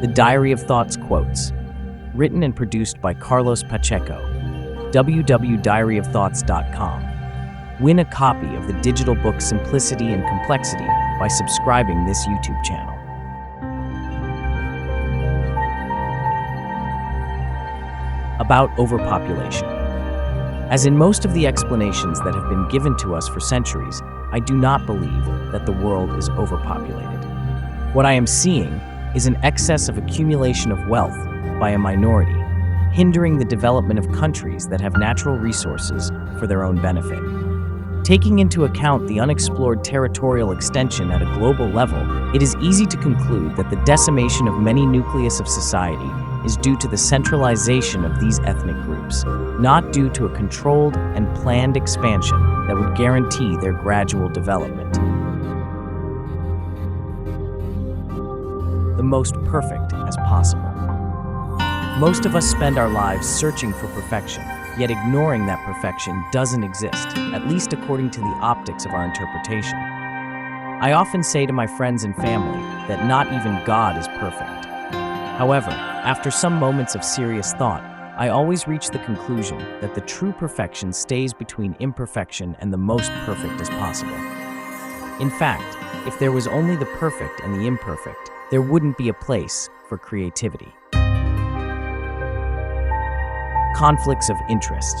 The Diary of Thoughts Quotes, written and produced by Carlos Pacheco, www.diaryofthoughts.com. Win a copy of the digital book Simplicity and Complexity by subscribing this YouTube channel. About overpopulation. As in most of the explanations that have been given to us for centuries, I do not believe that the world is overpopulated. What I am seeing is an excess of accumulation of wealth by a minority, hindering the development of countries that have natural resources for their own benefit. Taking into account the unexplored territorial extension at a global level, it is easy to conclude that the decimation of many nucleus of society is due to the centralization of these ethnic groups, not due to a controlled and planned expansion that would guarantee their gradual development. The most perfect as possible. Most of us spend our lives searching for perfection, yet ignoring that perfection doesn't exist, at least according to the optics of our interpretation. I often say to my friends and family that not even God is perfect. However, after some moments of serious thought, I always reach the conclusion that the true perfection stays between imperfection and the most perfect as possible. In fact, if there was only the perfect and the imperfect, there wouldn't be a place for creativity. Conflicts of interest.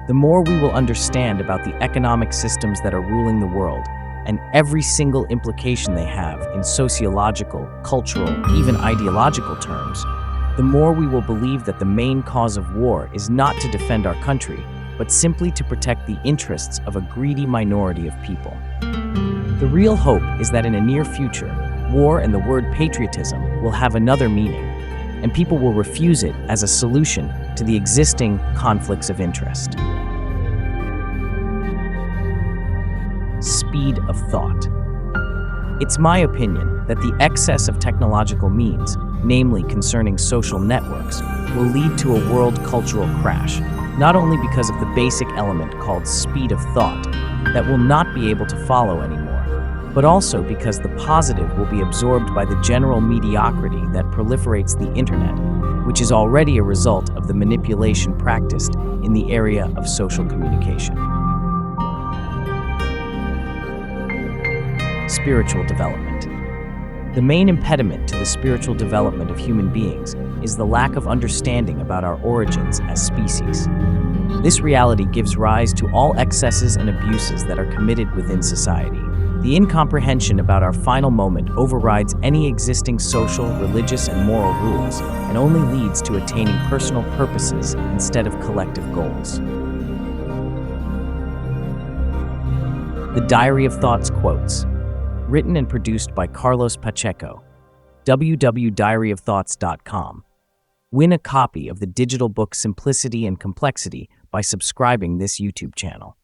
The more we will understand about the economic systems that are ruling the world, and every single implication they have in sociological, cultural, even ideological terms, the more we will believe that the main cause of war is not to defend our country, but simply to protect the interests of a greedy minority of people. The real hope is that in a near future, war and the word patriotism will have another meaning, and people will refuse it as a solution to the existing conflicts of interest. Speed of thought. It's my opinion that the excess of technological means, namely concerning social networks, will lead to a world cultural crash, not only because of the basic element called speed of thought that will not be able to follow anymore, but also because the positive will be absorbed by the general mediocrity that proliferates the internet, which is already a result of the manipulation practiced in the area of social communication. Spiritual development. The main impediment to the spiritual development of human beings is the lack of understanding about our origins as species. This reality gives rise to all excesses and abuses that are committed within society. The incomprehension about our final moment overrides any existing social, religious, and moral rules, and only leads to attaining personal purposes instead of collective goals. The Diary of Thoughts Quotes, written and produced by Carlos Pacheco, www.diaryofthoughts.com. Win a copy of the digital book Simplicity and Complexity by subscribing this YouTube channel.